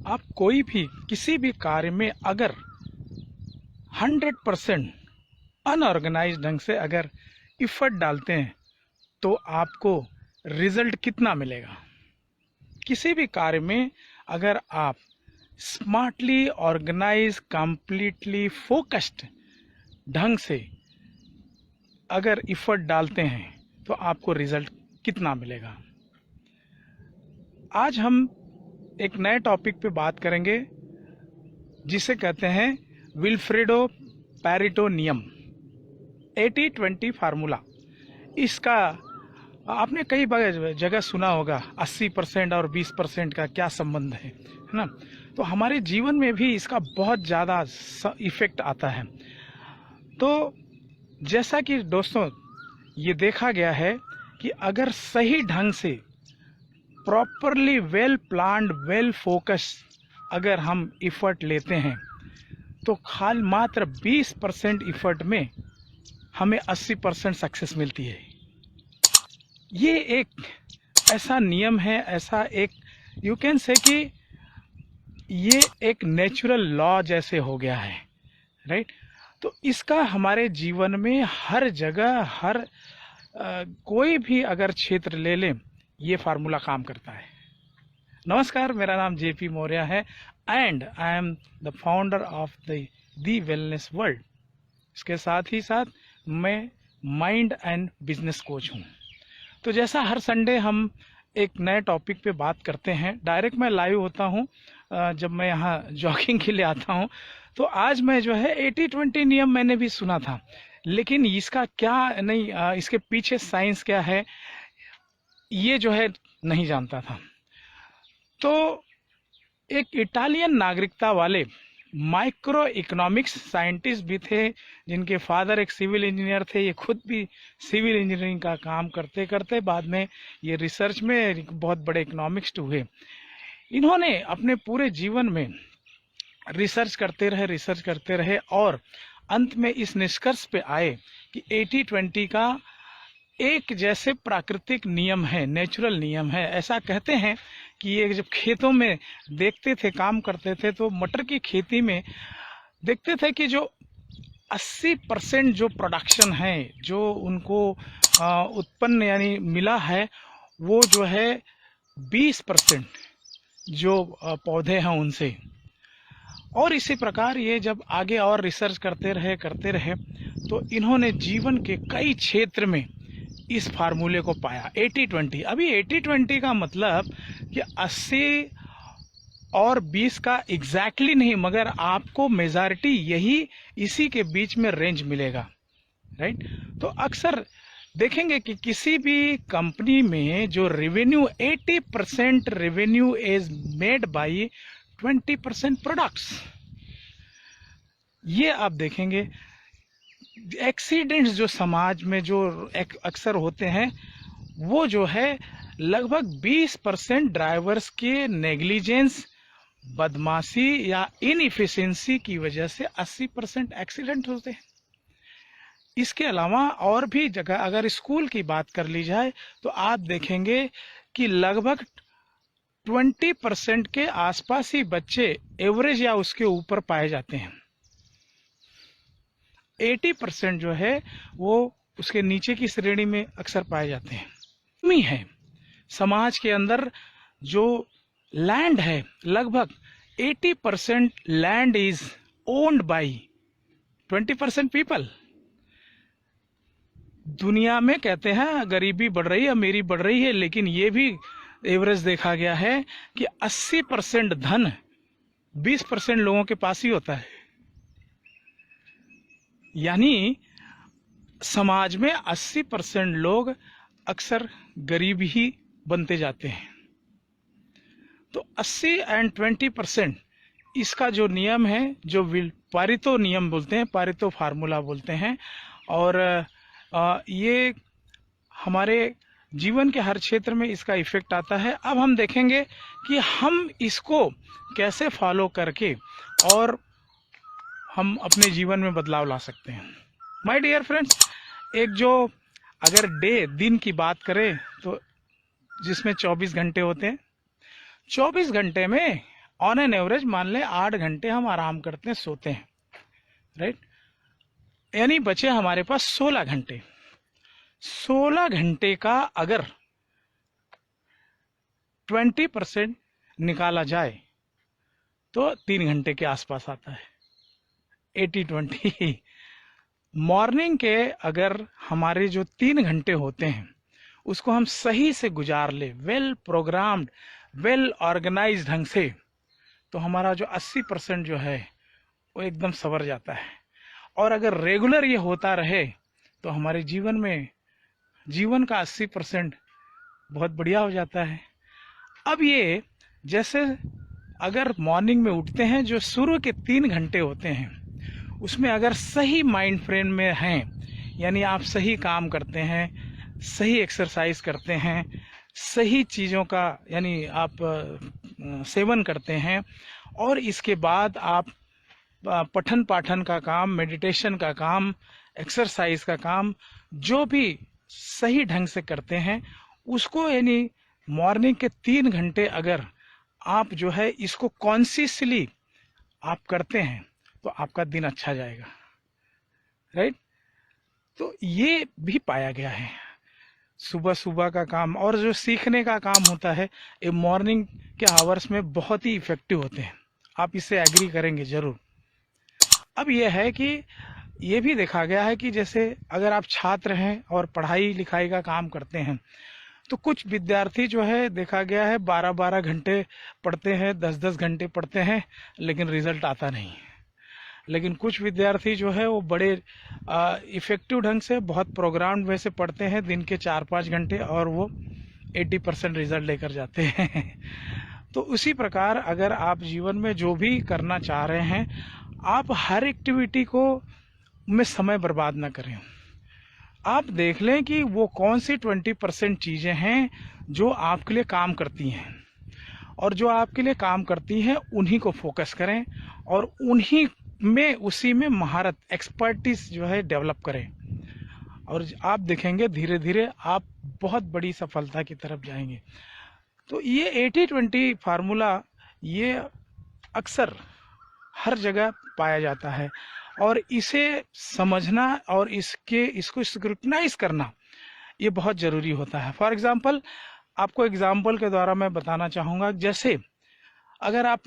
आप कोई भी किसी भी कार्य में अगर 100% अनऑर्गेनाइज ढंग से अगर इफर्ट डालते हैं तो आपको रिजल्ट कितना मिलेगा। किसी भी कार्य में अगर आप स्मार्टली ऑर्गेनाइज कंप्लीटली फोकस्ड ढंग से अगर इफर्ट डालते हैं तो आपको रिजल्ट कितना मिलेगा। आज हम एक नए टॉपिक पे बात करेंगे जिसे कहते हैं विल्फ्रेडो पैरेटो नियम, 80-20 फार्मूला। इसका आपने कई जगह सुना होगा, 80% और 20% का क्या संबंध है ना। तो हमारे जीवन में भी इसका बहुत ज़्यादा इफेक्ट आता है। तो जैसा कि दोस्तों ये देखा गया है कि अगर सही ढंग से properly well planned well focus अगर हम इफर्ट लेते हैं तो खाल मात्र 20% इफर्ट में हमें 80% सक्सेस मिलती है। ये एक ऐसा नियम है, ऐसा एक यू कैन से कि ये एक नेचुरल लॉ जैसे हो गया है, राइट। तो इसका हमारे जीवन में हर जगह हर कोई भी अगर क्षेत्र ले लें ये फार्मूला काम करता है। नमस्कार, मेरा नाम जेपी मौर्य है and I am the founder of the wellness world. इसके साथ ही साथ मैं माइंड एंड बिजनेस कोच हूँ। तो जैसा हर संडे हम एक नए टॉपिक पे बात करते हैं, डायरेक्ट मैं लाइव होता हूँ जब मैं यहाँ जॉगिंग के लिए आता हूँ। तो आज मैं जो है 80-20 नियम मैंने भी सुना था, लेकिन इसका क्या नहीं, इसके पीछे साइंस क्या है ये जो है नहीं जानता था। तो एक इटालियन नागरिकता वाले माइक्रो इकोनॉमिक्स साइंटिस्ट भी थे, जिनके फादर एक सिविल इंजीनियर थे। ये खुद भी सिविल इंजीनियरिंग का काम करते करते बाद में ये रिसर्च में बहुत बड़े इकोनॉमिक्स हुए। इन्होंने अपने पूरे जीवन में रिसर्च करते रहे और अंत में इस निष्कर्ष पे आए कि 80-20 का एक जैसे प्राकृतिक नियम है, नेचुरल नियम है। ऐसा कहते हैं कि ये जब खेतों में देखते थे, काम करते थे, तो मटर की खेती में देखते थे कि जो 80% जो प्रोडक्शन है, जो उनको उत्पन्न यानी मिला है, वो जो है 20% जो पौधे हैं उनसे। और इसी प्रकार ये जब आगे और रिसर्च करते रहे तो इन्होंने जीवन के कई क्षेत्र में इस फार्मूले को पाया 80-20। अभी 80-20 का मतलब कि 80 और 20 का एग्जैक्टली नहीं, मगर आपको मेजॉरिटी यही इसी के बीच में रेंज मिलेगा, राइट। तो अक्सर देखेंगे कि किसी भी कंपनी में जो revenue 80% revenue is made by 20% products. ये आप देखेंगे एक्सीडेंट्स जो समाज में जो अक्सर होते हैं वो जो है लगभग 20% ड्राइवर्स के नेग्लिजेंस, बदमाशी या इनएफिशिएंसी की वजह से 80% एक्सीडेंट होते हैं। इसके अलावा और भी जगह अगर स्कूल की बात कर ली जाए तो आप देखेंगे कि लगभग 20% के आसपास ही बच्चे एवरेज या उसके ऊपर पाए जाते हैं। 80% जो है वो उसके नीचे की श्रेणी में अक्सर पाए जाते हैं। कमी है समाज के अंदर, जो लैंड है लगभग 80% land is owned by 20% people. दुनिया में कहते हैं गरीबी बढ़ रही है, अमीरी बढ़ रही है, लेकिन ये भी एवरेज देखा गया है कि 80% धन 20% लोगों के पास ही होता है। यानी समाज में 80% लोग अक्सर गरीब ही बनते जाते हैं। तो 80 एंड 20% इसका जो नियम है, जो पारेटो नियम बोलते हैं, पारेटो फार्मूला बोलते हैं, और ये हमारे जीवन के हर क्षेत्र में इसका इफेक्ट आता है। अब हम देखेंगे कि हम इसको कैसे फॉलो करके और हम अपने जीवन में बदलाव ला सकते हैं। माय डियर फ्रेंड्स, एक जो अगर दिन की बात करें तो जिसमें 24 घंटे होते हैं, 24 घंटे में ऑन एन एवरेज मान लें 8 घंटे हम आराम करते हैं, सोते हैं, राइट। यानी बचे हमारे पास 16 घंटे। 16 घंटे का अगर 20% निकाला जाए तो 3 घंटे के आसपास आता है, 80-20। मॉर्निंग के अगर हमारे जो 3 घंटे होते हैं उसको हम सही से गुजार ले, वेल प्रोग्राम्ड, वेल ऑर्गेनाइज ढंग से, तो हमारा जो 80% जो है वो एकदम संवर जाता है। और अगर रेगुलर ये होता रहे तो हमारे जीवन का 80% बहुत बढ़िया हो जाता है। अब ये जैसे अगर मॉर्निंग में उठते हैं, जो शुरू के 3 घंटे होते हैं उसमें अगर सही माइंड फ्रेम में हैं, यानी आप सही काम करते हैं, सही एक्सरसाइज करते हैं, सही चीज़ों का यानी आप सेवन करते हैं, और इसके बाद आप पठन पाठन का काम, मेडिटेशन का काम, एक्सरसाइज का काम जो भी सही ढंग से करते हैं उसको, यानी मॉर्निंग के 3 घंटे अगर आप जो है इसको कॉन्शियसली आप करते हैं तो आपका दिन अच्छा जाएगा, राइट। तो ये भी पाया गया है। सुबह सुबह का काम और जो सीखने का काम होता है ये मॉर्निंग के आवर्स में बहुत ही इफेक्टिव होते हैं, आप इससे एग्री करेंगे जरूर। अब ये है कि ये भी देखा गया है कि जैसे अगर आप छात्र हैं और पढ़ाई लिखाई का काम करते हैं तो कुछ विद्यार्थी जो है देखा गया है 12-12 घंटे पढ़ते हैं, 10-10 घंटे पढ़ते हैं, लेकिन रिजल्ट आता नहीं। लेकिन कुछ विद्यार्थी जो है वो बड़े इफेक्टिव ढंग से, बहुत प्रोग्राम वैसे पढ़ते हैं दिन के 4-5 घंटे और वो 80% रिजल्ट लेकर जाते हैं। तो उसी प्रकार अगर आप जीवन में जो भी करना चाह रहे हैं, आप हर एक्टिविटी को में समय बर्बाद ना करें। आप देख लें कि वो कौन सी 20% चीज़ें हैं जो आपके लिए काम करती हैं, और जो आपके लिए काम करती हैं उन्हीं को फोकस करें और उन्हीं में, उसी में महारत, एक्सपर्टीज जो है डेवलप करें, और आप देखेंगे धीरे धीरे आप बहुत बड़ी सफलता की तरफ जाएंगे। तो ये 80-20 फार्मूला ये अक्सर हर जगह पाया जाता है, और इसे समझना और इसको स्क्रूटनाइज करना ये बहुत ज़रूरी होता है। फॉर एग्जांपल, आपको एग्जांपल के द्वारा मैं बताना चाहूँगा, जैसे अगर आप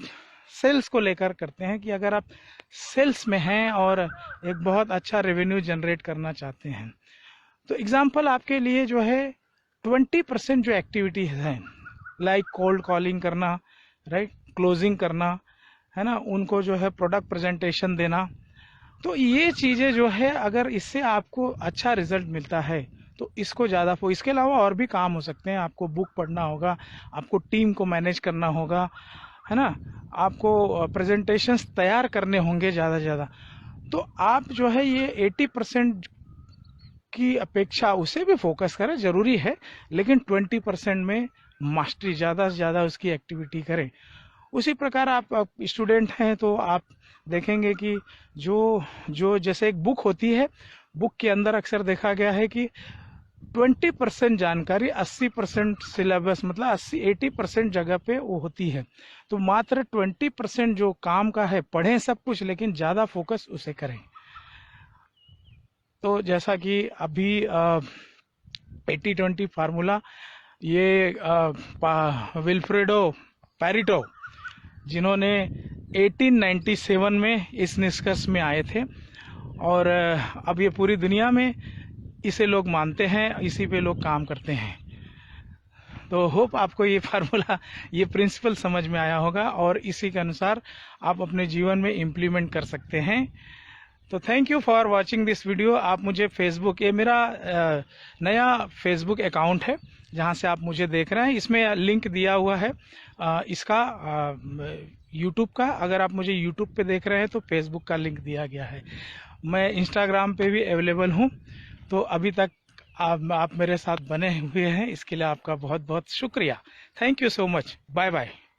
सेल्स को लेकर करते हैं कि अगर आप सेल्स में हैं और एक बहुत अच्छा रेवेन्यू जनरेट करना चाहते हैं, तो एग्जांपल आपके लिए जो है 20% जो एक्टिविटीज हैं, लाइक कोल्ड कॉलिंग करना, राइट, क्लोजिंग करना, है ना, उनको जो है प्रोडक्ट प्रेजेंटेशन देना, तो ये चीज़ें जो है अगर इससे आपको अच्छा रिजल्ट मिलता है तो इसको ज़्यादा इसके अलावा और भी काम हो सकते हैं। आपको बुक पढ़ना होगा, आपको टीम को मैनेज करना होगा, है ना, आपको प्रेजेंटेशंस तैयार करने होंगे ज़्यादा से ज़्यादा। तो आप जो है ये 80% की अपेक्षा उसे भी फोकस करें, ज़रूरी है, लेकिन 20% में मास्टरी, ज़्यादा से ज़्यादा उसकी एक्टिविटी करें। उसी प्रकार आप स्टूडेंट हैं तो आप देखेंगे कि जो जैसे एक बुक होती है, बुक के अंदर अक्सर देखा गया है कि 20% जानकारी 80% सिलेबस, मतलब 80% जगह पे वो होती है। तो मात्र 20% जो काम का है, पढ़ें सब कुछ लेकिन ज़्यादा फोकस उसे करें। तो जैसा कि अभी 80-20 फार्मूला ये विल्फ्रेडो पैरेटो, जिन्होंने 1897 में इस निष्कर्ष में आए थे, और अब ये पूरी दुनिया में इसे लोग मानते हैं, इसी पे लोग काम करते हैं। तो होप आपको ये फार्मूला, ये प्रिंसिपल समझ में आया होगा और इसी के अनुसार आप अपने जीवन में इम्प्लीमेंट कर सकते हैं। तो thank you for watching this video. आप मुझे फेसबुक, ये मेरा नया फेसबुक अकाउंट है जहां से आप मुझे देख रहे हैं, इसमें लिंक दिया हुआ है इसका यूट्यूब का। अगर आप मुझे यूट्यूब पे देख रहे हैं तो फेसबुक का लिंक दिया गया है। मैं इंस्टाग्राम पे भी अवेलेबल हूं। तो अभी तक आप मेरे साथ बने हुए हैं, इसके लिए आपका बहुत बहुत शुक्रिया। Thank you so much. Bye bye.